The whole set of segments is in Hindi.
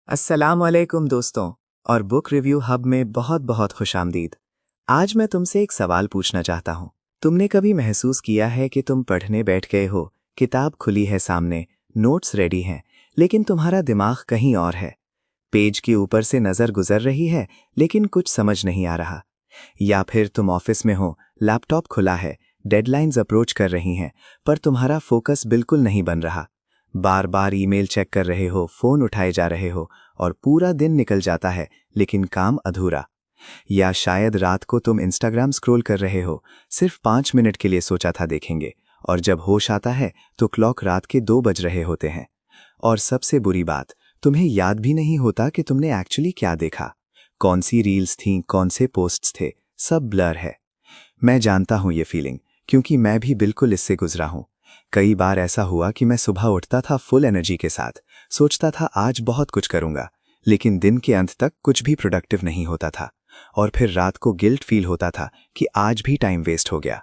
अस्सलाम वालेकुम दोस्तों और बुक रिव्यू हब में बहुत बहुत खुशामदीद। आज मैं तुमसे एक सवाल पूछना चाहता हूँ। तुमने कभी महसूस किया है कि तुम पढ़ने बैठ गए हो, किताब खुली है सामने, नोट्स रेडी हैं, लेकिन तुम्हारा दिमाग कहीं और है। पेज के ऊपर से नज़र गुजर रही है, लेकिन कुछ समझ नहीं आ रहा। या फिर तुम ऑफिस में हो, लैपटॉप खुला है, डेडलाइंस अप्रोच कर रही हैं, पर तुम्हारा फोकस बिल्कुल नहीं बन रहा। बार बार ईमेल चेक कर रहे हो, फोन उठाए जा रहे हो और पूरा दिन निकल जाता है, लेकिन काम अधूरा। या शायद रात को तुम इंस्टाग्राम स्क्रॉल कर रहे हो, सिर्फ 5 मिनट के लिए सोचा था देखेंगे, और जब होश आता है तो क्लॉक रात के 2 बज रहे होते हैं। और सबसे बुरी बात, तुम्हें याद भी नहीं होता कि तुमने एक्चुअली क्या देखा। कौन सी रील्स थीं, कौन से पोस्ट्स थे, सब ब्लर है। मैं जानता हूं ये फीलिंग, क्योंकि मैं भी बिल्कुल इससे गुजरा हूं। कई बार ऐसा हुआ कि मैं सुबह उठता था फुल एनर्जी के साथ, सोचता था आज बहुत कुछ करूंगा, लेकिन दिन के अंत तक कुछ भी प्रोडक्टिव नहीं होता था। और फिर रात को गिल्ट फील होता था कि आज भी टाइम वेस्ट हो गया।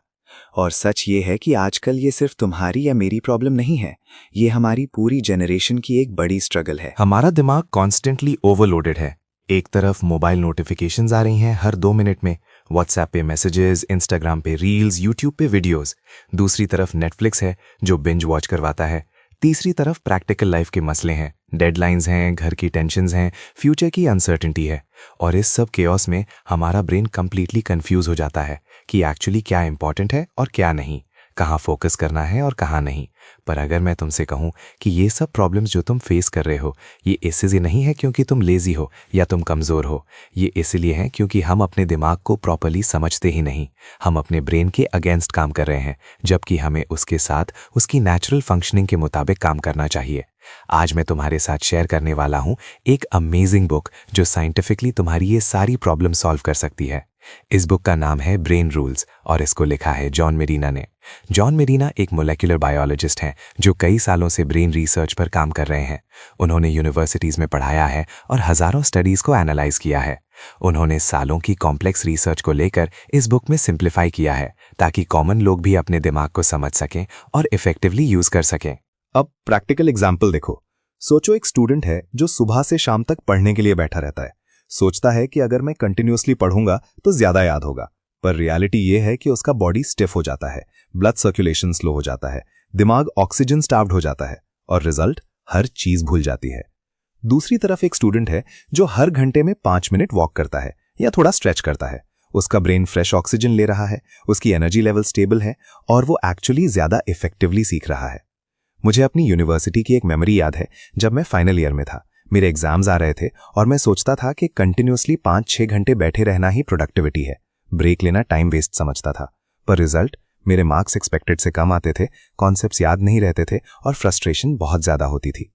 और सच ये है कि आजकल ये सिर्फ तुम्हारी या मेरी प्रॉब्लम नहीं है, ये हमारी पूरी जनरेशन की एक बड़ी स्ट्रगल है। हमारा दिमाग कॉन्स्टेंटली ओवरलोडेड है। एक तरफ मोबाइल नोटिफिकेशंस आ रही हैं हर 2 मिनट में, व्हाट्सएप पे मैसेजेस, इंस्टाग्राम पे रील्स, यूट्यूब पे वीडियोस। दूसरी तरफ नेटफ्लिक्स है जो बिंज वॉच करवाता है। तीसरी तरफ प्रैक्टिकल लाइफ के मसले हैं, डेडलाइंस हैं, घर की टेंशन्स हैं, फ्यूचर की अनसर्टेनिटी है। और इस सब केओस में हमारा ब्रेन कंप्लीटली कंफ्यूज हो जाता है कि एक्चुअली क्या इंपॉर्टेंट है और क्या नहीं, कहाँ फोकस करना है और कहाँ नहीं। पर अगर मैं तुमसे कहूँ कि ये सब प्रॉब्लम्स जो तुम फेस कर रहे हो, ये इसलिए नहीं है क्योंकि तुम लेजी हो या तुम कमज़ोर हो, ये इसलिए है क्योंकि हम अपने दिमाग को प्रॉपर्ली समझते ही नहीं। हम अपने ब्रेन के अगेंस्ट काम कर रहे हैं, जबकि हमें उसके साथ उसकी नेचुरल फंक्शनिंग के मुताबिक काम करना चाहिए। आज मैं तुम्हारे साथ शेयर करने वाला हूँ एक अमेजिंग बुक जो साइंटिफिकली तुम्हारी ये सारी प्रॉब्लम सॉल्व कर सकती है। इस बुक का नाम है ब्रेन रूल्स और इसको लिखा है जॉन मेरीना ने। जॉन मेरीना एक मोलेकुलर बायोलॉजिस्ट हैं जो कई सालों से ब्रेन रिसर्च पर काम कर रहे हैं। उन्होंने यूनिवर्सिटीज़ में पढ़ाया है और हज़ारों स्टडीज़ को एनालाइज किया है। उन्होंने सालों की कॉम्प्लेक्स रिसर्च को लेकर इस बुक में सिंप्लीफाई किया है ताकि कॉमन लोग भी अपने दिमाग को समझ सकें और इफेक्टिवली यूज़ कर सकें। अब प्रैक्टिकल एग्जाम्पल देखो। सोचो एक स्टूडेंट है जो सुबह से शाम तक पढ़ने के लिए बैठा रहता है। सोचता है कि अगर मैं कंटिन्यूअसली पढ़ूंगा तो ज्यादा याद होगा, पर रियलिटी ये है कि उसका बॉडी स्टिफ हो जाता है, ब्लड सर्कुलेशन स्लो हो जाता है, दिमाग ऑक्सीजन स्टार्व्ड हो जाता है और रिजल्ट हर चीज भूल जाती है। दूसरी तरफ एक स्टूडेंट है जो हर घंटे में 5 मिनट वॉक करता है या थोड़ा स्ट्रेच करता है। उसका ब्रेन फ्रेश ऑक्सीजन ले रहा है, उसकी एनर्जी लेवल स्टेबल है और वो एक्चुअली ज्यादा इफेक्टिवली सीख रहा है। मुझे अपनी यूनिवर्सिटी की एक मेमोरी याद है। जब मैं फाइनल ईयर में था, मेरे एग्जाम्स आ रहे थे और मैं सोचता था कि कंटिन्यूअसली 5-6 घंटे बैठे रहना ही प्रोडक्टिविटी है, ब्रेक लेना टाइम वेस्ट समझता था। पर रिजल्ट, मेरे मार्क्स एक्सपेक्टेड से कम आते थे, कॉन्सेप्ट्स याद नहीं रहते थे और फ्रस्ट्रेशन बहुत ज्यादा होती थी।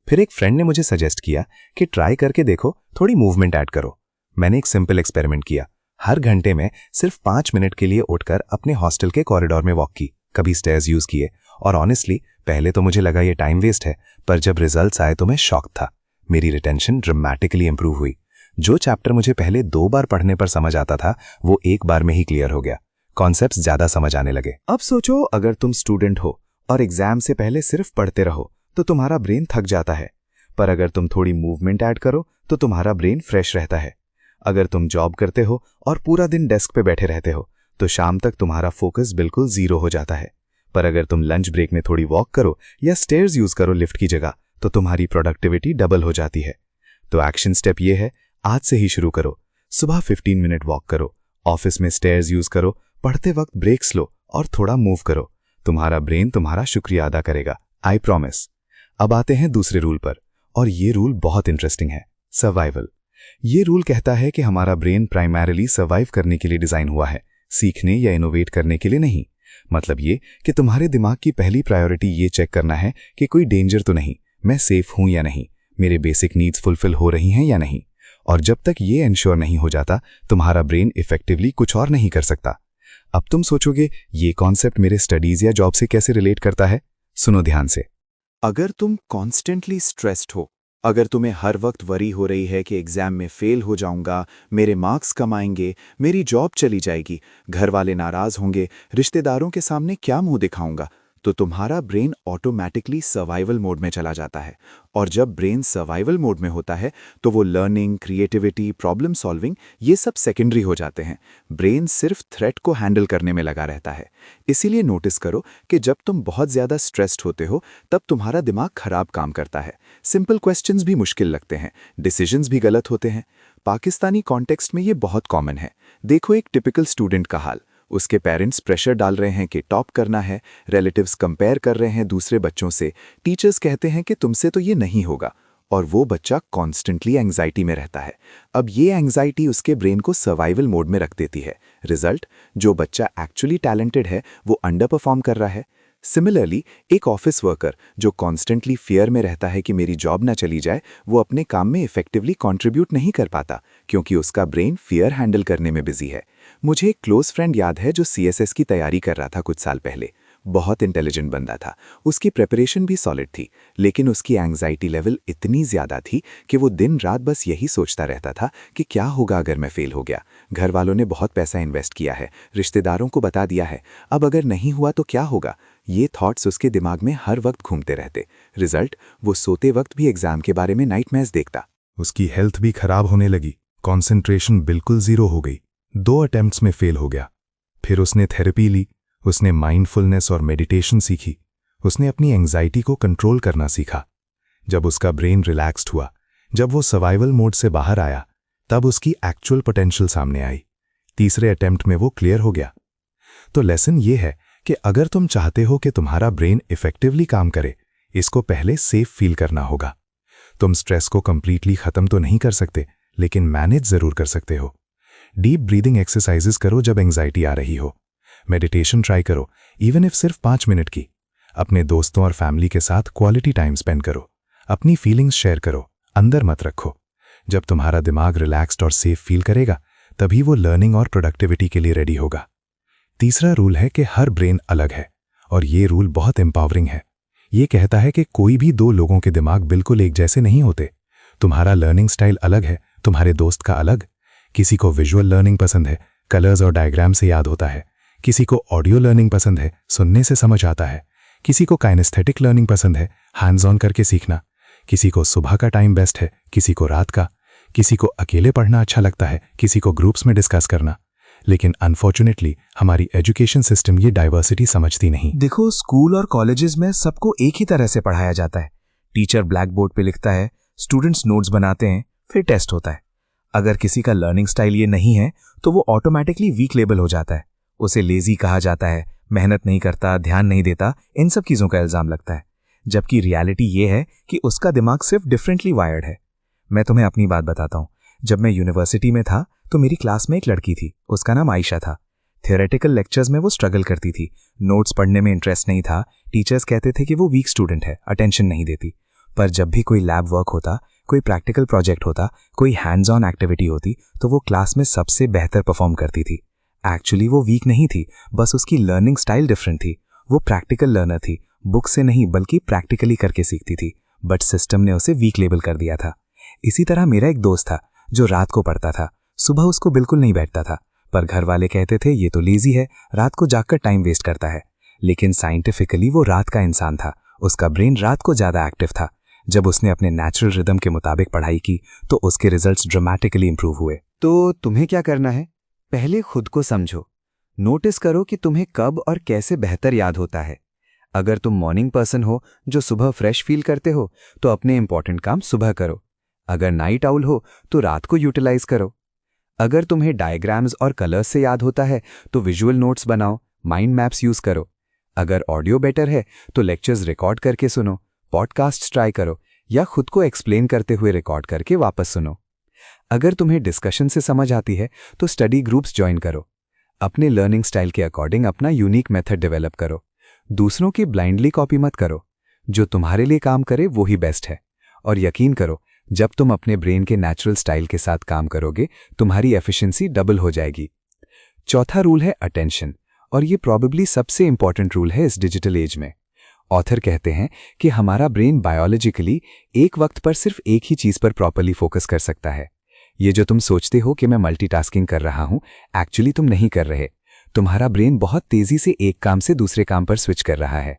फिर एक फ्रेंड ने मुझे सजेस्ट किया कि ट्राई करके देखो, थोड़ी मूवमेंट ऐड करो। मैंने एक सिंपल एक्सपेरिमेंट किया। हर घंटे में सिर्फ 5 मिनट के लिए उठकर अपने हॉस्टल के कॉरिडोर में वॉक की, कभी स्टेयर्स यूज किए। और ऑनेस्टली पहले तो मुझे लगा ये टाइम वेस्ट है, पर जब रिजल्ट्स आए तो मैं शॉक था। मेरी रिटेंशन ड्रामेटिकली इंप्रूव हुई। जो चैप्टर मुझे पहले 2 बार पढ़ने पर समझ आता था, वो एक बार में ही क्लियर हो गया। कॉन्सेप्ट्स ज्यादा समझ आने लगे। अब सोचो, अगर तुम स्टूडेंट हो और एग्जाम से पहले सिर्फ पढ़ते रहो तो तुम्हारा ब्रेन थक जाता है, पर अगर तुम थोड़ी मूवमेंट ऐड करो तो तुम्हारा ब्रेन फ्रेश रहता है। अगर तुम जॉब करते हो और पूरा दिन डेस्क पे बैठे रहते हो तो शाम तक तुम्हारा फोकस बिल्कुल जीरो हो जाता है। पर अगर तुम लंच ब्रेक में थोड़ी वॉक करो या स्टेयर्स यूज करो लिफ्ट की जगह, तो तुम्हारी प्रोडक्टिविटी डबल हो जाती है। तो एक्शन स्टेप ये है, आज से ही शुरू करो। सुबह 15 मिनट वॉक करो, ऑफिस में स्टेयर्स यूज करो, पढ़ते वक्त ब्रेक्स लो और थोड़ा मूव करो। तुम्हारा ब्रेन तुम्हारा शुक्रिया अदा करेगा, आई प्रॉमिस। अब आते हैं दूसरे रूल पर, और ये रूल बहुत इंटरेस्टिंग है, सर्वाइवल। ये रूल कहता है कि हमारा ब्रेन प्राइमरीली सर्वाइव करने के लिए डिजाइन हुआ है, सीखने या इनोवेट करने के लिए नहीं। मतलब ये कि तुम्हारे दिमाग की पहली प्रायोरिटी ये चेक करना है कि कोई डेंजर तो नहीं, मैं सेफ हूं या नहीं, मेरे बेसिक नीड्स फुलफिल हो रही हैं या नहीं। और जब तक ये इंश्योर नहीं हो जाता, तुम्हारा ब्रेन इफेक्टिवली कुछ और नहीं कर सकता। अब तुम सोचोगे, ये कॉन्सेप्ट मेरे स्टडीज या जॉब से कैसे रिलेट करता है? सुनो ध्यान से। अगर तुम कॉन्स्टेंटली स्ट्रेस्ड हो, अगर तुम्हें हर वक्त वरी हो रही है कि एग्जाम में फेल हो जाऊंगा, मेरे मार्क्स कम आएंगे, मेरी जॉब चली जाएगी, घर वाले नाराज होंगे, रिश्तेदारों के सामने क्या मुंह दिखाऊंगा, तो तुम्हारा ब्रेन ऑटोमैटिकली सर्वाइवल मोड में चला जाता है। और जब ब्रेन सर्वाइवल मोड में होता है तो वो लर्निंग, क्रिएटिविटी, प्रॉब्लम सॉल्विंग ये सब सेकेंडरी हो जाते हैं। ब्रेन सिर्फ थ्रेट को हैंडल करने में लगा रहता है। इसीलिए नोटिस करो कि जब तुम बहुत ज़्यादा स्ट्रेस्ड होते हो तब तुम्हारा दिमाग खराब काम करता है। सिंपल क्वेश्चंस भी मुश्किल लगते हैं, डिसीजंस भी गलत होते हैं। पाकिस्तानी कॉन्टेक्स्ट में ये बहुत कॉमन है। देखो एक टिपिकल स्टूडेंट का हाल। उसके पेरेंट्स प्रेशर डाल रहे हैं कि टॉप करना है, रिलेटिव्स कंपेयर कर रहे हैं दूसरे बच्चों से, टीचर्स कहते हैं कि तुमसे तो ये नहीं होगा, और वो बच्चा कॉन्स्टेंटली एंग्जाइटी में रहता है। अब ये एंग्जाइटी उसके ब्रेन को सर्वाइवल मोड में रख देती है। रिजल्ट, जो बच्चा एक्चुअली टैलेंटेड है वो अंडर परफॉर्म कर रहा है। सिमिलरली एक ऑफिस वर्कर जो कॉन्स्टेंटली फियर में रहता है कि मेरी जॉब ना चली जाए, वो अपने काम में इफेक्टिवली कंट्रीब्यूट नहीं कर पाता क्योंकि उसका ब्रेन फियर हैंडल करने में बिजी है। मुझे एक क्लोज फ्रेंड याद है जो CSS की तैयारी कर रहा था कुछ साल पहले। बहुत इंटेलिजेंट बंदा था, उसकी प्रिपरेशन भी सॉलिड थी, लेकिन उसकी एंग्जाइटी लेवल इतनी ज़्यादा थी कि वो दिन रात बस यही सोचता रहता था कि क्या होगा अगर मैं फेल हो गया। घर वालों ने बहुत पैसा इन्वेस्ट किया है, रिश्तेदारों को बता दिया है, अब अगर नहीं हुआ तो क्या होगा। ये थॉट्स उसके दिमाग में हर वक्त घूमते रहते। रिजल्ट, वो सोते वक्त भी एग्जाम के बारे में नाइटमेयर्स देखता। उसकी हेल्थ भी खराब होने लगी, कंसंट्रेशन बिल्कुल जीरो हो गई, 2 अटेम्प्ट्स में फेल हो गया। फिर उसने थेरेपी ली, उसने माइंडफुलनेस और मेडिटेशन सीखी, उसने अपनी एंग्जाइटी को कंट्रोल करना सीखा। जब उसका ब्रेन रिलैक्स्ड हुआ, जब वो सर्वाइवल मोड से बाहर आया, तब उसकी एक्चुअल पोटेंशियल सामने आई। तीसरे अटेम्प्ट में वो क्लियर हो गया। तो लेसन ये है कि अगर तुम चाहते हो कि तुम्हारा ब्रेन इफेक्टिवली काम करे, इसको पहले सेफ फील करना होगा। तुम स्ट्रेस को कंप्लीटली खत्म तो नहीं कर सकते, लेकिन मैनेज जरूर कर सकते हो। डीप ब्रीदिंग एक्सरसाइजेस करो जब एंग्जाइटी आ रही हो। मेडिटेशन ट्राई करो, इवन इफ सिर्फ 5 मिनट की। अपने दोस्तों और फैमिली के साथ क्वालिटी टाइम स्पेंड करो। अपनी फीलिंग्स शेयर करो, अंदर मत रखो। जब तुम्हारा दिमाग रिलैक्स्ड और सेफ फील करेगा, तभी वो लर्निंग और प्रोडक्टिविटी के लिए रेडी होगा। तीसरा रूल है कि हर ब्रेन अलग है, और ये रूल बहुत एम्पावरिंग है। ये कहता है कि कोई भी 2 लोगों के दिमाग बिल्कुल एक जैसे नहीं होते। तुम्हारा लर्निंग स्टाइल अलग है, तुम्हारे दोस्त का अलग। किसी को विजुअल लर्निंग पसंद है, कलर्स और डायग्राम से याद होता है। किसी को ऑडियो लर्निंग पसंद है, सुनने से समझ आता है। किसी को काइनेस्थेटिक लर्निंग पसंद है, हैंड्स ऑन करके सीखना। किसी को सुबह का टाइम बेस्ट है, किसी को रात का। किसी को अकेले पढ़ना अच्छा लगता है, किसी को ग्रुप्स में डिस्कस करना। लेकिन अनफॉर्चुनेटली हमारी एजुकेशन सिस्टम ये डाइवर्सिटी समझती नहीं। देखो, स्कूल और कॉलेजेस में सबको एक ही तरह से पढ़ाया जाता है। टीचर ब्लैक बोर्ड पे लिखता है, स्टूडेंट्स नोट्स बनाते हैं, फिर टेस्ट होता है। अगर किसी का लर्निंग स्टाइल ये नहीं है तो वो ऑटोमेटिकली वीक लेबल हो जाता है। उसे लेजी कहा जाता है, मेहनत नहीं करता, ध्यान नहीं देता, इन सब चीजों का इल्जाम लगता है। जबकि रियलिटी ये है कि उसका दिमाग सिर्फ डिफरेंटली वायर्ड है। मैं तुम्हें अपनी बात बताता हूं। जब मैं यूनिवर्सिटी में था तो मेरी क्लास में एक लड़की थी, उसका नाम आयशा था। थियोरेटिकल लेक्चर्स में वो स्ट्रगल करती थी, नोट्स पढ़ने में इंटरेस्ट नहीं था। टीचर्स कहते थे कि वो वीक स्टूडेंट है, अटेंशन नहीं देती। पर जब भी कोई लैब वर्क होता, कोई प्रैक्टिकल प्रोजेक्ट होता, कोई हैंड्स ऑन एक्टिविटी होती, तो वो क्लास में सबसे बेहतर परफॉर्म करती थी। एक्चुअली वो वीक नहीं थी, बस उसकी लर्निंग स्टाइल डिफरेंट थी। वो प्रैक्टिकल लर्नर थी, बुक से नहीं बल्कि प्रैक्टिकली करके सीखती थी, बट सिस्टम ने उसे वीक लेबल कर दिया था। इसी तरह मेरा एक दोस्त था जो रात को पढ़ता था। सुबह उसको बिल्कुल नहीं बैठता था, पर घर वाले कहते थे ये तो लेजी है, रात को जागकर टाइम वेस्ट करता है। लेकिन साइंटिफिकली वो रात का इंसान था, उसका ब्रेन रात को ज्यादा एक्टिव था। जब उसने अपने नेचुरल रिदम के मुताबिक पढ़ाई की तो उसके रिजल्ट्स ड्रामेटिकली इंप्रूव हुए। तो तुम्हें क्या करना है? पहले खुद को समझो, नोटिस करो कि तुम्हें कब और कैसे बेहतर याद होता है। अगर तुम मॉर्निंग पर्सन हो जो सुबह फ्रेश फील करते हो तो अपने इंपॉर्टेंट काम सुबह करो। अगर नाइट आउल हो तो रात को यूटिलाइज करो। अगर तुम्हें डायग्राम्स और कलर्स से याद होता है तो विजुअल नोट्स बनाओ, माइंड मैप्स यूज करो। अगर ऑडियो बेटर है तो लेक्चर्स रिकॉर्ड करके सुनो, पॉडकास्ट ट्राई करो या खुद को एक्सप्लेन करते हुए रिकॉर्ड करके वापस सुनो। अगर तुम्हें डिस्कशन से समझ आती है तो स्टडी ग्रुप्स ज्वाइन करो। अपने लर्निंग स्टाइल के अकॉर्डिंग अपना यूनिक मेथड डेवलप करो। दूसरों की ब्लाइंडली कॉपी मत करो, जो तुम्हारे लिए काम करे वो ही बेस्ट है। और यकीन करो, जब तुम अपने ब्रेन के नेचुरल स्टाइल के साथ काम करोगे तुम्हारी एफिशिएंसी डबल हो जाएगी। चौथा रूल है अटेंशन, और ये प्रॉबेबली सबसे इंपॉर्टेंट रूल है इस डिजिटल एज में। ऑथर कहते हैं कि हमारा ब्रेन बायोलॉजिकली एक वक्त पर सिर्फ एक ही चीज पर प्रॉपर्ली फोकस कर सकता है। ये जो तुम सोचते हो कि मैं मल्टीटास्किंग कर रहा हूं, एक्चुअली तुम नहीं कर रहे। तुम्हारा ब्रेन बहुत तेजी से एक काम से दूसरे काम पर स्विच कर रहा है।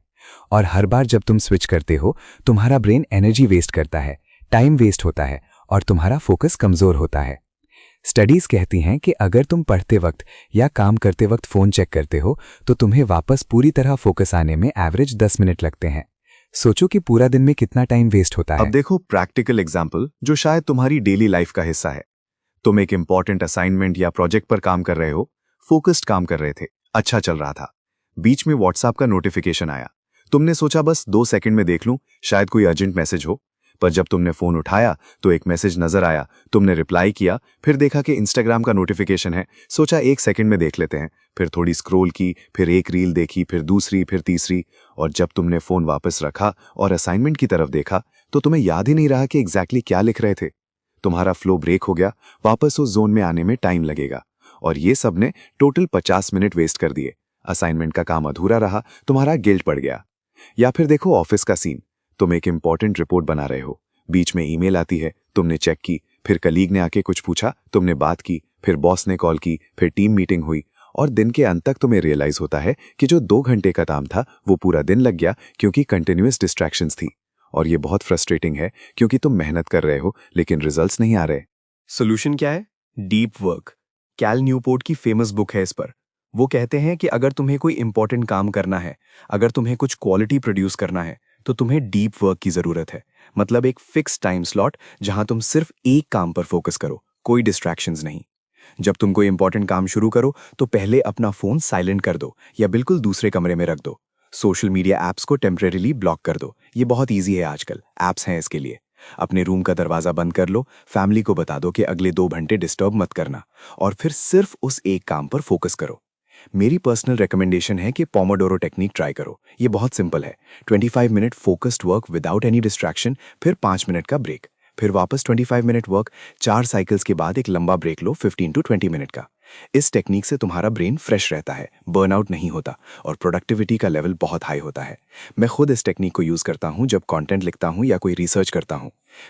और हर बार जब तुम स्विच करते हो तुम्हारा ब्रेन एनर्जी वेस्ट करता है, टाइम वेस्ट होता है और तुम्हारा फोकस कमजोर होता है। स्टडीज कहती हैं कि अगर तुम पढ़ते वक्त या काम करते वक्त फोन चेक करते हो तो तुम्हें वापस पूरी तरह फोकस आने में एवरेज 10 मिनट लगते हैं। सोचो कि पूरा दिन में कितना टाइम वेस्ट होता है। अब देखो प्रैक्टिकल एग्जाम्पल जो शायद तुम्हारी डेली लाइफ का हिस्सा है। तुम एक इंपॉर्टेंट असाइनमेंट या प्रोजेक्ट पर काम कर रहे हो, फोकस्ड काम कर रहे थे, अच्छा चल रहा था। बीच में व्हाट्सएप का नोटिफिकेशन आया। तुमने सोचा बस 2 सेकंड में देख लूं, शायद कोई अर्जेंट मैसेज हो। पर जब तुमने फोन उठाया तो एक मैसेज नजर आया, तुमने रिप्लाई किया, फिर देखा कि इंस्टाग्राम का नोटिफिकेशन है, सोचा 1 सेकंड में देख लेते हैं, फिर थोड़ी स्क्रॉल की, फिर एक रील देखी, फिर दूसरी, फिर तीसरी, और जब तुमने फोन वापस रखा और असाइनमेंट की तरफ देखा तो तुम्हें याद ही नहीं रहा कि एग्जैक्टली क्या लिख रहे थे। तुम्हारा फ्लो ब्रेक हो गया, वापस उस जोन में आने में टाइम लगेगा, और ये सब ने टोटल 50 मिनट वेस्ट कर दिए। असाइनमेंट का काम अधूरा रहा, तुम्हारा गिल्ट पड़ गया। या फिर देखो ऑफिस का सीन, तुम एक इंपॉर्टेंट रिपोर्ट बना रहे हो, बीच में ईमेल आती है, तुमने चेक की, फिर कलीग ने आके कुछ पूछा, तुमने बात की, फिर बॉस ने कॉल की, फिर टीम मीटिंग हुई, और दिन के अंत तक तुम्हें रियलाइज होता है कि जो 2 घंटे का काम था वो पूरा दिन लग गया, क्योंकि कंटिन्यूअस डिस्ट्रैक्शंस थी। और ये बहुत फ्रस्ट्रेटिंग है क्योंकि तुम मेहनत कर रहे हो लेकिन रिजल्ट्स नहीं आ रहे। सोल्यूशन क्या है? Deep work. कैल न्यूपोर्ट की फेमस बुक है इस पर। वो कहते हैं कि अगर तुम्हें कोई इंपॉर्टेंट काम करना है, अगर तुम्हें कुछ क्वालिटी प्रोड्यूस करना है, तो तुम्हें डीप वर्क की जरूरत है। मतलब एक फिक्स टाइम स्लॉट जहां तुम सिर्फ एक काम पर फोकस करो, कोई डिस्ट्रैक्शंस नहीं। जब तुम कोई इंपॉर्टेंट काम शुरू करो तो पहले अपना फोन साइलेंट कर दो या बिल्कुल दूसरे कमरे में रख दो। सोशल मीडिया ऐप्स को टेम्परेरीली ब्लॉक कर दो, ये बहुत ईजी है, आजकल ऐप्स हैं इसके लिए। अपने रूम का दरवाजा बंद कर लो, फैमिली को बता दो कि अगले 2 घंटे डिस्टर्ब मत करना, और फिर सिर्फ उस एक काम पर फोकस करो। मेरी पर्सनल रिकमेंडेशन है कि पोमोडोरो टेक्निक ट्राई करो। ये बहुत सिंपल है। 25 minute focused work without any distraction, फिर 5 मिनट का ब्रेक, फिर वापस 25 मिनट वर्क, 4 साइकिल्स के बाद एक लंबा ब्रेक लो 15 to 20 मिनट का। इस टेक्निक से तुम्हारा ब्रेन फ्रेश रहता है, बर्नआउट नहीं होता और प्रोडक्टिविटी का लेवल बहुत हाई होता है। मैं खुद इस टेक्निक को यूज करता हूं जब कंटेंट लिखता हूं या कोई रिसर्च करता हूं।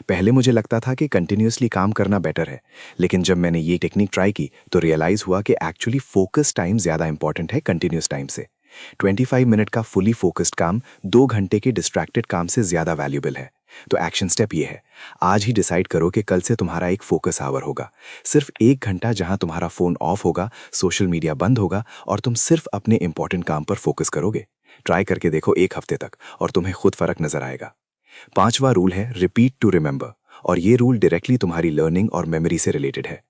पहले मुझे लगता था कि कंटिन्यूअसली काम करना बेटर है, लेकिन जब मैंने ये टेक्निक ट्राई की तो रियलाइज हुआ कि एक्चुअली फोकस टाइम ज्यादा इंपॉर्टेंट है कंटिन्यूअस टाइम से। 25 मिनट का फुली फोकस्ड काम 2 घंटे के डिस्ट्रैक्टेड काम से ज्यादा वैल्यूबल है। तो एक्शन स्टेप ये है, आज ही डिसाइड करो कि कल से तुम्हारा एक फोकस आवर होगा। सिर्फ 1 घंटा जहां तुम्हारा फोन ऑफ होगा, सोशल मीडिया बंद होगा और तुम सिर्फ अपने इंपॉर्टेंट काम पर फोकस करोगे। ट्राई करके देखो 1 हफ्ते तक और तुम्हें खुद फर्क नजर आएगा। 5वां रूल है रिपीट टू रिमेंबर, और ये रूल डायरेक्टली तुम्हारी लर्निंग और मेमोरी से रिलेटेड है।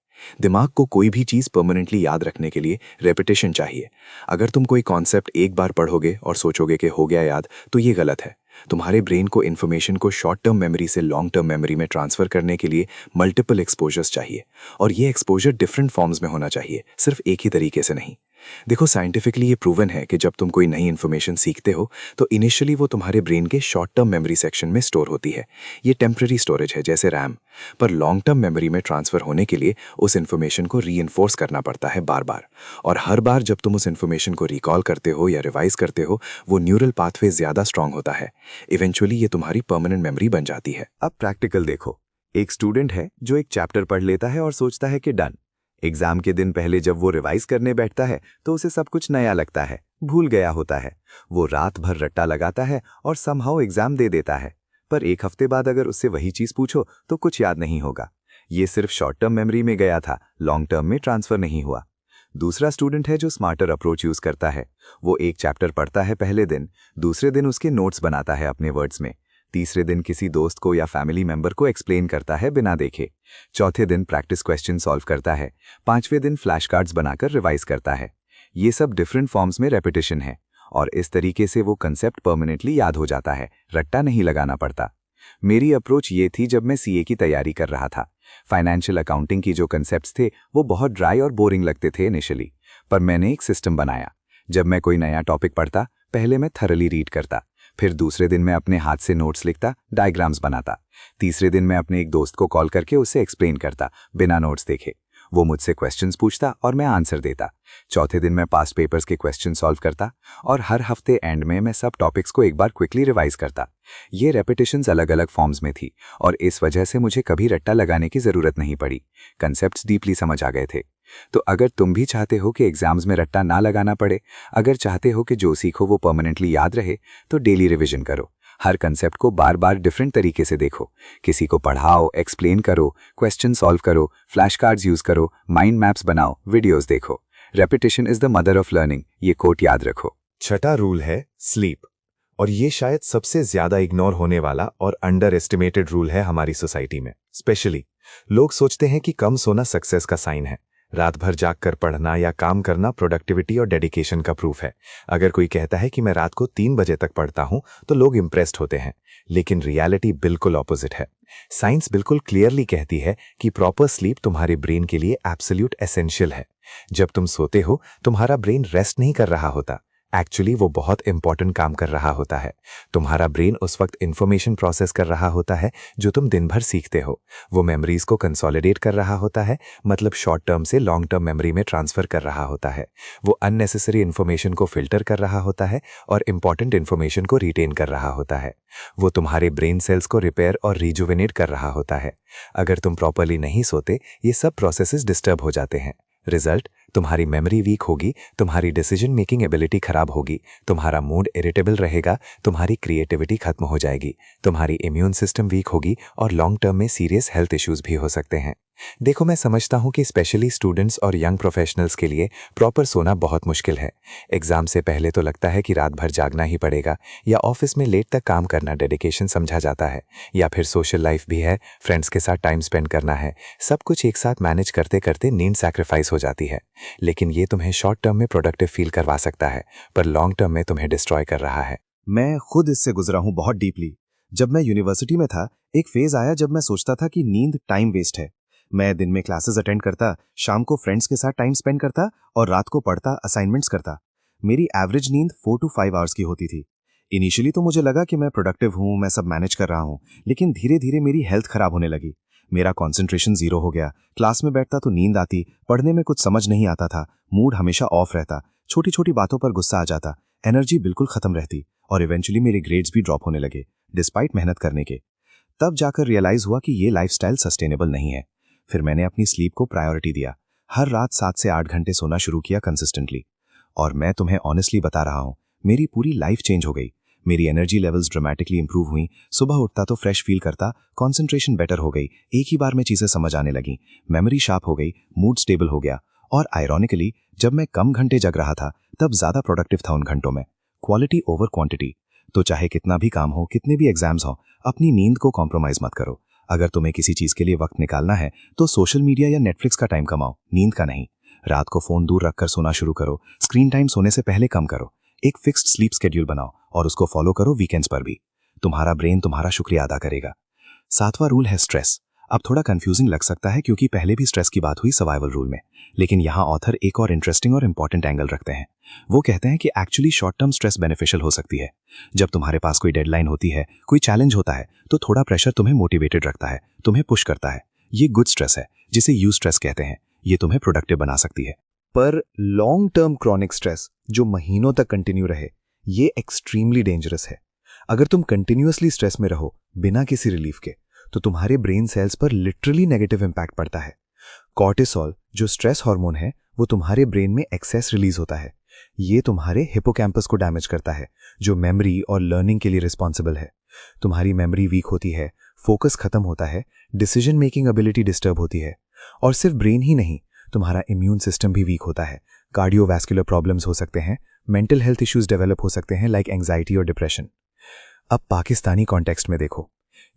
दिमाग को कोई भी चीज परमानेंटली याद रखने के लिए रेपिटेशन चाहिए। अगर तुम कोई कॉन्सेप्ट एक बार पढ़ोगे और सोचोगे कि हो गया याद, तो ये गलत है। तुम्हारे ब्रेन को इन्फॉर्मेशन को शॉर्ट टर्म मेमोरी से लॉन्ग टर्म मेमोरी में ट्रांसफर करने के लिए मल्टीपल एक्सपोजर्स चाहिए, और ये एक्सपोजर डिफरेंट फॉर्म्स में होना चाहिए, सिर्फ एक ही तरीके से नहीं। देखो साइंटिफिकली ये प्रूवन है कि जब तुम कोई नई इन्फॉर्मेशन सीखते हो तो इनिशियली वो तुम्हारे ब्रेन के शॉर्ट टर्म मेमोरी सेक्शन में स्टोर होती है। ये टेम्पररी स्टोरेज है जैसे रैम, पर लॉन्ग टर्म मेमोरी में ट्रांसफर होने के लिए उस इन्फॉर्मेशन को रीइंफोर्स करना पड़ता है बार बार, और हर बार जब तुम उस इन्फॉर्मेशन को रिकॉल करते हो या रिवाइज करते हो, वो न्यूरल पाथवे ज्यादा स्ट्रांग होता है। इवेंचुअली ये तुम्हारी परमानेंट मेमोरी बन जाती है। अब प्रैक्टिकल देखो, एक स्टूडेंट है जो एक चैप्टर पढ़ लेता है और सोचता है कि डन। एग्जाम के दिन पहले जब वो रिवाइज करने बैठता है तो उसे सब कुछ नया लगता है, भूल गया होता है। वो रात भर रट्टा लगाता है और समहाउ एग्जाम दे देता है, पर 1 हफ्ते बाद अगर उससे वही चीज पूछो तो कुछ याद नहीं होगा। ये सिर्फ शॉर्ट टर्म मेमोरी में गया था, लॉन्ग टर्म में ट्रांसफर नहीं हुआ। दूसरा स्टूडेंट है जो स्मार्टर अप्रोच यूज करता है। वो एक चैप्टर पढ़ता है पहले दिन, दूसरे दिन उसके नोट्स बनाता है अपने वर्ड्स में, तीसरे दिन किसी दोस्त को या फैमिली मेंबर को एक्सप्लेन करता है बिना देखे, चौथे दिन प्रैक्टिस क्वेश्चन सॉल्व करता है, 5वें दिन फ्लैश कार्ड्स बनाकर रिवाइज करता है। ये सब डिफरेंट फॉर्म्स में रेपिटेशन है, और इस तरीके से वो कंसेप्ट परमानेंटली याद हो जाता है, रट्टा नहीं लगाना पड़ता। मेरी अप्रोच ये थी जब मैं सीए की तैयारी कर रहा था। फाइनेंशियल अकाउंटिंग की जो कंसेप्ट्स थे वो बहुत ड्राई और बोरिंग लगते थे इनिशियली, पर मैंने एक सिस्टम बनाया। जब मैं कोई नया टॉपिक पढ़ता, पहले मैं थरली रीड करता, फिर दूसरे दिन मैं अपने हाथ से नोट्स लिखता, डायग्राम्स बनाता, तीसरे दिन मैं अपने एक दोस्त को कॉल करके उसे एक्सप्लेन करता बिना नोट्स देखे। वो मुझसे क्वेश्चंस पूछता और मैं आंसर देता। चौथे दिन मैं पास्ट पेपर्स के क्वेश्चन सॉल्व करता, और हर हफ्ते एंड में मैं सब टॉपिक्स को एक बार क्विकली रिवाइज करता। ये रेपिटेशंस अलग अलग फॉर्म्स में थी, और इस वजह से मुझे कभी रट्टा लगाने की जरूरत नहीं पड़ी। कंसेप्ट्स डीपली समझ आ गए थे। तो अगर तुम भी चाहते हो कि एग्जाम्स में रट्टा ना लगाना पड़े, अगर चाहते हो कि जो सीखो वो परमानेंटली याद रहे, तो डेली रिवीजन करो। हर कंसेप्ट को बार बार डिफरेंट तरीके से देखो। किसी को पढ़ाओ, एक्सप्लेन करो, क्वेश्चन सॉल्व करो, फ्लैश कार्ड्स यूज करो, माइंड मैप्स बनाओ, वीडियोस देखो। Repetition is the mother of learning, ये कोट याद रखो। छठा रूल है स्लीप, और ये शायद सबसे ज्यादा इग्नोर होने वाला और अंडर एस्टिमेटेड रूल है हमारी सोसाइटी में। स्पेशली लोग सोचते हैं कि कम सोना सक्सेस का साइन है। रात भर जागकर पढ़ना या काम करना प्रोडक्टिविटी और डेडिकेशन का प्रूफ है। अगर कोई कहता है कि मैं रात को 3 बजे तक पढ़ता हूं तो लोग इंप्रेस्ड होते हैं, लेकिन रियलिटी बिल्कुल ऑपोजिट है। साइंस बिल्कुल क्लियरली कहती है कि प्रॉपर स्लीप तुम्हारे ब्रेन के लिए एब्सोल्यूट एसेंशियल है। जब तुम सोते हो तुम्हारा ब्रेन रेस्ट नहीं कर रहा होता, एक्चुअली वो बहुत इंपॉर्टेंट काम कर रहा होता है। तुम्हारा ब्रेन उस वक्त इंफॉर्मेशन प्रोसेस कर रहा होता है जो तुम दिन भर सीखते हो। वो मेमोरीज को कंसोलिडेट कर रहा होता है, मतलब शॉर्ट टर्म से लॉन्ग टर्म मेमोरी में ट्रांसफर कर रहा होता है। वो अननेसेसरी इंफॉर्मेशन को फिल्टर कर रहा होता है और इंपॉर्टेंट इंफॉर्मेशन को रिटेन कर रहा होता है। वो तुम्हारे ब्रेन सेल्स को रिपेयर और रिजुविनेट कर रहा होता है। अगर तुम प्रॉपरली नहीं सोते, ये सब प्रोसेसेस डिस्टर्ब हो जाते हैं। रिजल्ट, तुम्हारी मेमोरी वीक होगी, तुम्हारी डिसीजन मेकिंग एबिलिटी खराब होगी, तुम्हारा मूड इरिटेबल रहेगा, तुम्हारी क्रिएटिविटी खत्म हो जाएगी, तुम्हारी इम्यून सिस्टम वीक होगी और लॉन्ग टर्म में सीरियस हेल्थ इश्यूज भी हो सकते हैं। देखो, मैं समझता हूं कि स्पेशली स्टूडेंट्स और यंग प्रोफेशनल्स के लिए प्रॉपर सोना बहुत मुश्किल है। एग्जाम से पहले तो लगता है कि रात भर जागना ही पड़ेगा, या ऑफिस में लेट तक काम करना डेडिकेशन समझा जाता है, या फिर सोशल लाइफ भी है, फ्रेंड्स के साथ टाइम स्पेंड करना है। सब कुछ एक साथ मैनेज करते करते नींद सैक्रिफाइस हो जाती है। लेकिन ये तुम्हें शॉर्ट टर्म में प्रोडक्टिव फील करवा सकता है, पर लॉन्ग टर्म में तुम्हें डिस्ट्रॉय कर रहा है। मैं खुद इससे गुजरा हूं बहुत डीपली। जब मैं यूनिवर्सिटी में था, एक फेज आया जब मैं सोचता था कि नींद टाइम वेस्ट है। मैं दिन में क्लासेस अटेंड करता, शाम को फ्रेंड्स के साथ टाइम स्पेंड करता और रात को पढ़ता, असाइनमेंट्स करता। मेरी एवरेज नींद 4 to 5 आवर्स की होती थी। इनिशियली तो मुझे लगा कि मैं प्रोडक्टिव हूं, मैं सब मैनेज कर रहा हूं, लेकिन धीरे धीरे मेरी हेल्थ खराब होने लगी। मेरा कॉन्सेंट्रेशन जीरो हो गया। क्लास में बैठता तो नींद आती, पढ़ने में कुछ समझ नहीं आता था, मूड हमेशा ऑफ रहता, छोटी छोटी बातों पर गुस्सा आ जाता, एनर्जी बिल्कुल खत्म रहती और इवेंचुअली मेरे ग्रेड्स भी ड्रॉप होने लगे डिस्पाइट मेहनत करने के। तब जाकर रियलाइज हुआ कि ये लाइफस्टाइल सस्टेनेबल नहीं है। फिर मैंने अपनी स्लीप को प्रायोरिटी दिया। हर रात 7 से 8 घंटे सोना शुरू किया कंसिस्टेंटली। और मैं तुम्हें ऑनेस्टली बता रहा हूं, मेरी पूरी लाइफ चेंज हो गई। मेरी एनर्जी लेवल्स ड्रामेटिकली इंप्रूव हुई। सुबह उठता तो फ्रेश फील करता, कॉन्सेंट्रेशन बेटर हो गई, एक ही बार में चीजें समझ आने लगी, मेमोरी शार्प हो गई, मूड स्टेबल हो गया। और आयरॉनिकली, जब मैं कम घंटे जग रहा था तब ज्यादा प्रोडक्टिव था उन घंटों में। Quality over quantity. तो चाहे कितना भी काम हो, कितने भी एग्जाम्स हो, अपनी नींद को कॉम्प्रोमाइज मत करो। अगर तुम्हें किसी चीज के लिए वक्त निकालना है तो सोशल मीडिया या नेटफ्लिक्स का टाइम कमाओ, नींद का नहीं। रात को फोन दूर रखकर सोना शुरू करो। स्क्रीन टाइम सोने से पहले कम करो। एक फिक्स्ड स्लीप शेड्यूल बनाओ और उसको फॉलो करो वीकेंड्स पर भी। तुम्हारा ब्रेन तुम्हारा शुक्रिया अदा करेगा। 7वां रूल है स्ट्रेस। अब थोड़ा कंफ्यूजिंग लग सकता है क्योंकि पहले भी स्ट्रेस की बात हुई सर्वाइवल रूल में, लेकिन यहाँ ऑथर एक और इंटरेस्टिंग और इंपॉर्टेंट एंगल रखते हैं। वो कहते हैं कि actually short term stress beneficial हो सकती है। जब तुम्हारे पास कोई डेडलाइन होती है, कोई चैलेंज होता है, तो थोड़ा प्रेशर तुम्हें मोटिवेटेड रखता है, तुम्हें पुश करता है। ये गुड स्ट्रेस है, जिसे यू स्ट्रेस कहते हैं। ये तुम्हें प्रोडक्टिव बना सकती है। पर लॉन्ग टर्म क्रॉनिक स्ट्रेस जो महीनों तक कंटिन्यू रहे, ये एक्सट्रीमली डेंजरस है। अगर तुम कंटिन्यूअसली स्ट्रेस में रहो बिना किसी रिलीफ के, तो तुम्हारे ब्रेन सेल्स पर लिटरली नेगेटिव इंपैक्ट पड़ता है। कॉर्टिसोल जो स्ट्रेस हार्मोन है, वो तुम्हारे ब्रेन में एक्सेस रिलीज होता है। ये तुम्हारे हिपोकैम्पस को डैमेज करता है, जो मेमोरी और लर्निंग के लिए रिस्पॉन्सिबल है। तुम्हारी मेमोरी वीक होती है, फोकस खत्म होता है, डिसीजन मेकिंग एबिलिटी डिस्टर्ब होती है। और सिर्फ ब्रेन ही नहीं, तुम्हारा इम्यून सिस्टम भी वीक होता है। कार्डियोवैस्कुलर प्रॉब्लम्स हो सकते हैं, मेंटल हेल्थ इश्यूज डेवलप हो सकते हैं लाइक एंजाइटी और डिप्रेशन। अब पाकिस्तानी कॉन्टेक्स्ट में देखो,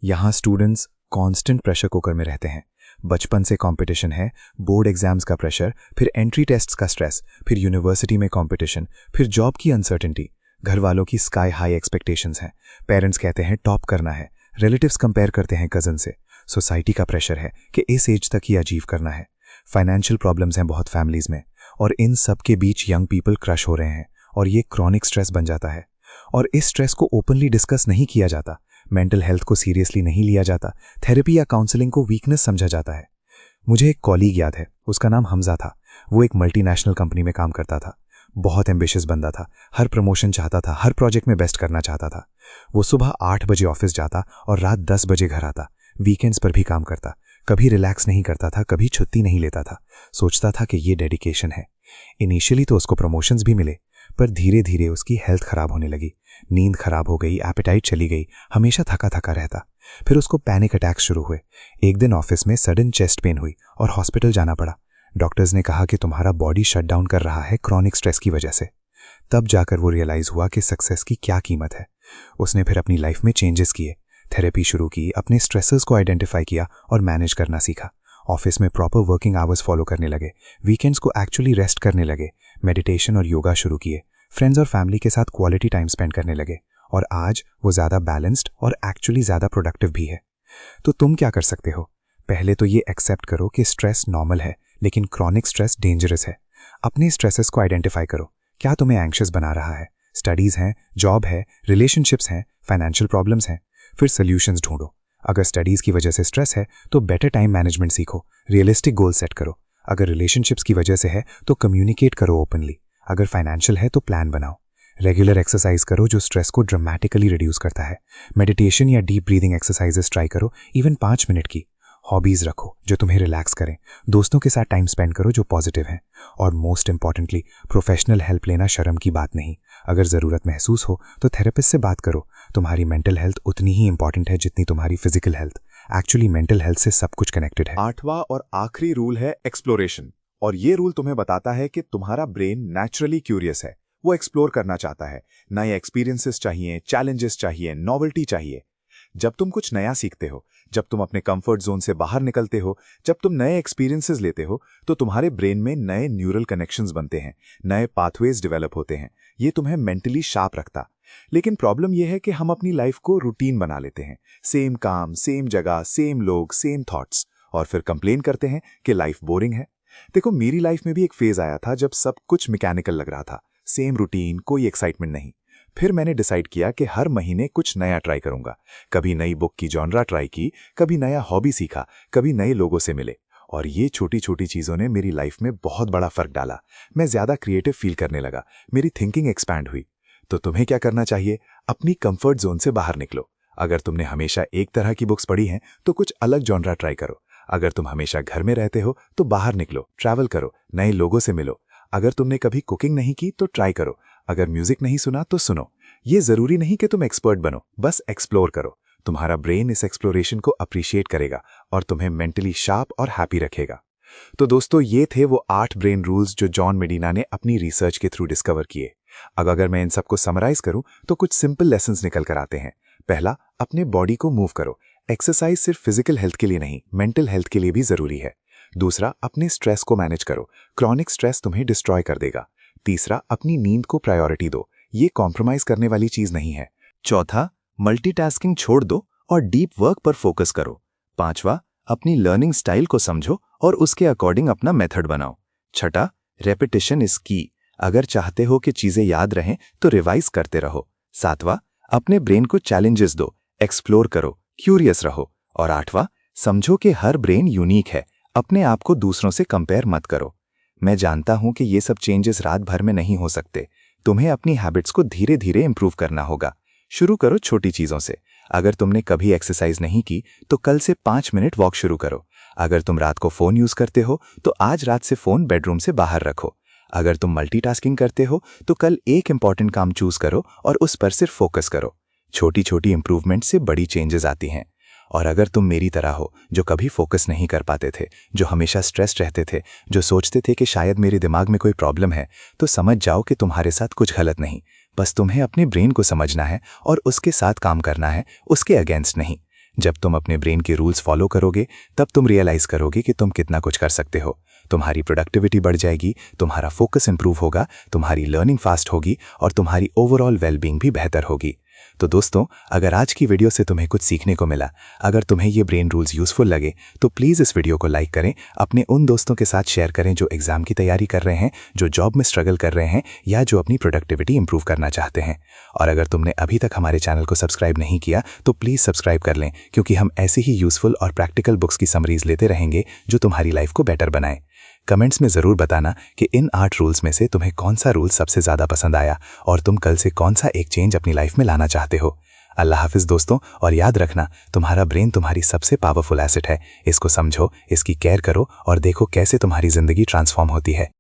यहाँ स्टूडेंट्स कांस्टेंट प्रेशर कुकर में रहते हैं। बचपन से कंपटीशन है, बोर्ड एग्जाम्स का प्रेशर, फिर एंट्री टेस्ट्स का स्ट्रेस, फिर यूनिवर्सिटी में कंपटीशन, फिर जॉब की अनसर्टेनिटी, घर वालों की स्काई हाई एक्सपेक्टेशंस हैं, पेरेंट्स कहते हैं टॉप करना है, रिलेटिव्स कंपेयर करते हैं कजन से, सोसाइटी का प्रेशर है कि इस एज तक ही अचीव करना है, फाइनेंशियल प्रॉब्लम्स हैं बहुत फैमिलीज में, और इन सब के बीच यंग पीपल क्रश हो रहे हैं और ये क्रॉनिक स्ट्रेस बन जाता है। और इस स्ट्रेस को ओपनली डिस्कस नहीं किया जाता, मेंटल हेल्थ को सीरियसली नहीं लिया जाता, थेरेपी या काउंसलिंग को वीकनेस समझा जाता है। मुझे एक कॉलीग याद है, उसका नाम हमजा था। वो एक मल्टीनेशनल कंपनी में काम करता था। बहुत एम्बिशियस बंदा था, हर प्रमोशन चाहता था, हर प्रोजेक्ट में बेस्ट करना चाहता था। वो सुबह 8 बजे ऑफिस जाता और रात 10 बजे घर आता, वीकेंड्स पर भी काम करता, कभी रिलैक्स नहीं करता था, कभी छुट्टी नहीं लेता था। सोचता था कि ये डेडिकेशन है। इनिशियली तो उसको प्रमोशंस भी मिले, पर धीरे धीरे उसकी हेल्थ खराब होने लगी। नींद खराब हो गई, एपेटाइट चली गई, हमेशा थका थका रहता। फिर उसको पैनिक अटैक्स शुरू हुए। एक दिन ऑफिस में सडन चेस्ट पेन हुई और हॉस्पिटल जाना पड़ा। डॉक्टर्स ने कहा कि तुम्हारा बॉडी शट डाउन कर रहा है क्रॉनिक स्ट्रेस की वजह से। तब जाकर वो रियलाइज हुआ कि सक्सेस की क्या कीमत है। उसने फिर अपनी लाइफ में चेंजेस किए, थेरेपी शुरू की, अपने स्ट्रेसर्स को आइडेंटिफाई किया और मैनेज करना सीखा। ऑफिस में प्रॉपर वर्किंग आवर्स फॉलो करने लगे, वीकेंड्स को एक्चुअली रेस्ट करने लगे, मेडिटेशन और योगा शुरू किए, फ्रेंड्स और फैमिली के साथ क्वालिटी टाइम स्पेंड करने लगे, और आज वो ज़्यादा बैलेंस्ड और एक्चुअली ज़्यादा प्रोडक्टिव भी है। तो तुम क्या कर सकते हो? पहले तो ये एक्सेप्ट करो कि स्ट्रेस नॉर्मल है, लेकिन क्रॉनिक स्ट्रेस डेंजरस है। अपने स्ट्रेसेस को आइडेंटिफाई करो। क्या तुम्हें एंग्शियस बना रहा है? स्टडीज़ हैं, जॉब है, रिलेशनशिप्स हैं, फाइनेंशियल प्रॉब्लम्स हैं? फिर सोल्यूशंस ढूंढो। अगर स्टडीज़ की वजह से स्ट्रेस है तो बेटर टाइम मैनेजमेंट सीखो, रियलिस्टिक गोल सेट करो। अगर रिलेशनशिप्स की वजह से है तो कम्युनिकेट करो ओपनली। अगर फाइनेंशियल है तो प्लान बनाओ। रेगुलर एक्सरसाइज करो जो स्ट्रेस को ड्रामेटिकली रिड्यूस करता है। मेडिटेशन या डीप ब्रीदिंग एक्सरसाइजेस ट्राई करो, इवन 5 मिनट की। हॉबीज़ रखो जो तुम्हें रिलैक्स करें। दोस्तों के साथ टाइम स्पेंड करो जो पॉजिटिव हैं। और मोस्ट इंपॉर्टेंटली, प्रोफेशनल हेल्प लेना शर्म की बात नहीं। अगर ज़रूरत महसूस हो तो थेरेपिस्ट से बात करो। तुम्हारी मेंटल हेल्थ उतनी ही इंपॉर्टेंट है जितनी तुम्हारी physical health. Actually mental health से सब कुछ कनेक्टेड है। 8वां और आखिरी रूल है एक्सप्लोरेशन। और ये रूल तुम्हें बताता है कि तुम्हारा ब्रेन नेचुरली क्यूरियस है, वो एक्सप्लोर करना चाहता है। नए एक्सपीरियंसेस चाहिए, चैलेंजेस चाहिए, नॉवेल्टी चाहिए। जब तुम कुछ नया सीखते हो, जब तुम अपने कंफर्ट जोन से बाहर निकलते हो, जब तुम नए एक्सपीरियंसेस लेते हो, तो तुम्हारे ब्रेन में नए न्यूरल कनेक्शंस बनते हैं, नए पाथवेज डेवलप होते हैं। ये तुम्हें मेंटली शार्प रखता। लेकिन प्रॉब्लम यह है कि हम अपनी लाइफ को रूटीन बना लेते हैं। सेम काम, सेम जगह, सेम लोग, सेम थॉट्स, और फिर कंप्लेन करते हैं कि लाइफ बोरिंग है। देखो, मेरी लाइफ में भी एक फेज आया था जब सब कुछ मैकेनिकल लग रहा था, सेम रूटीन, कोई एक्साइटमेंट नहीं। फिर मैंने डिसाइड किया कि हर महीने कुछ नया ट्राई करूंगा। कभी नई बुक की जॉनरा ट्राई की, कभी नया हॉबी सीखा, कभी नए लोगों से मिले। और ये छोटी छोटी चीज़ों ने मेरी लाइफ में बहुत बड़ा फर्क डाला। मैं ज़्यादा क्रिएटिव फील करने लगा, मेरी थिंकिंग एक्सपैंड हुई। तो तुम्हें क्या करना चाहिए? अपनी कंफर्ट जोन से बाहर निकलो। अगर तुमने हमेशा एक तरह की बुक्स पढ़ी हैं तो कुछ अलग जॉनरा ट्राई करो। अगर तुम हमेशा घर में रहते हो तो बाहर निकलो, ट्रैवल करो, नए लोगों से मिलो। अगर तुमने कभी कुकिंग नहीं की तो ट्राई करो। अगर म्यूजिक नहीं सुना तो सुनो। ये जरूरी नहीं कि तुम एक्सपर्ट बनो, बस एक्सप्लोर करो। तुम्हारा ब्रेन इस एक्सप्लोरेशन को अप्रिशिएट करेगा और तुम्हें मेंटली शार्प और हैप्पी रखेगा। तो दोस्तों, ये थे वो 8 ब्रेन रूल्स जो जॉन मेडिना ने अपनी रिसर्च के थ्रू डिस्कवर किए। अब अगर मैं इन सबको समराइज करूं तो कुछ सिंपल लेसन्स निकल कर आते हैं। पहला, अपने बॉडी को मूव करो। एक्सरसाइज सिर्फ फिजिकल हेल्थ के लिए नहीं, मेंटल हेल्थ के लिए भी जरूरी है। दूसरा, अपने स्ट्रेस को मैनेज करो। क्रॉनिक स्ट्रेस तुम्हें डिस्ट्रॉय कर देगा। तीसरा, अपनी नींद को प्रायोरिटी दो, ये कॉम्प्रोमाइज करने वाली चीज नहीं है। चौथा, मल्टीटास्किंग छोड़ दो और डीप वर्क पर फोकस करो। पांचवा, अपनी लर्निंग स्टाइल को समझो और उसके अकॉर्डिंग अपना मेथड बनाओ। छठा, रेपिटेशन इज की। अगर चाहते हो कि चीजें याद रहें तो रिवाइज करते रहो। सातवां, अपने ब्रेन को चैलेंजेस दो, एक्सप्लोर करो, क्यूरियस रहो। और आठवां, समझो कि हर ब्रेन यूनिक है, अपने आप को दूसरों से कंपेयर मत करो। मैं जानता हूं कि ये सब चेंजेस रात भर में नहीं हो सकते। तुम्हें अपनी हैबिट्स को धीरे धीरे इंप्रूव करना होगा। शुरू करो छोटी चीजों से। अगर तुमने कभी एक्सरसाइज नहीं की तो कल से 5 मिनट वॉक शुरू करो। अगर तुम रात को फोन यूज करते हो तो आज रात से फोन बेडरूम से बाहर रखो। अगर तुम मल्टीटास्किंग करते हो तो कल एक इंपॉर्टेंट काम चूज करो और उस पर सिर्फ फोकस करो। छोटी छोटी इंप्रूवमेंट से बड़ी चेंजेस आती हैं। और अगर तुम मेरी तरह हो जो कभी फोकस नहीं कर पाते थे, जो हमेशा स्ट्रेस रहते थे, जो सोचते थे कि शायद मेरे दिमाग में कोई प्रॉब्लम है, तो समझ जाओ कि तुम्हारे साथ कुछ गलत नहीं। बस तुम्हें अपने ब्रेन को समझना है और उसके साथ काम करना है, उसके अगेंस्ट नहीं। जब तुम अपने ब्रेन के रूल्स फॉलो करोगे तब तुम रियलाइज करोगे कि तुम कितना कुछ कर सकते हो। तुम्हारी प्रोडक्टिविटी बढ़ जाएगी, तुम्हारा फोकस इंप्रूव होगा, तुम्हारी लर्निंग फास्ट होगी और तुम्हारी ओवरऑल वेलबींग भी बेहतर होगी। तो दोस्तों, अगर आज की वीडियो से तुम्हें कुछ सीखने को मिला, अगर तुम्हें ये ब्रेन रूल्स यूजफुल लगे तो प्लीज़ इस वीडियो को लाइक करें, अपने उन दोस्तों के साथ शेयर करें जो एग्जाम की तैयारी कर रहे हैं, जो जॉब में स्ट्रगल कर रहे हैं या जो अपनी प्रोडक्टिविटी इंप्रूव करना चाहते हैं। और अगर तुमने अभी तक हमारे चैनल को सब्सक्राइब नहीं किया तो प्लीज़ सब्सक्राइब कर लें, क्योंकि हम ऐसे ही यूजफुल और प्रैक्टिकल बुक्स की समरीज लेते रहेंगे जो तुम्हारी लाइफ को बेटर बनाए। कमेंट्स में ज़रूर बताना कि इन 8 रूल्स में से तुम्हें कौन सा रूल सबसे ज़्यादा पसंद आया और तुम कल से कौन सा एक चेंज अपनी लाइफ में लाना चाहते हो। अल्लाह हाफिज दोस्तों, और याद रखना तुम्हारा ब्रेन तुम्हारी सबसे पावरफुल एसेट है। इसको समझो, इसकी केयर करो और देखो कैसे तुम्हारी जिंदगी ट्रांसफॉर्म होती है।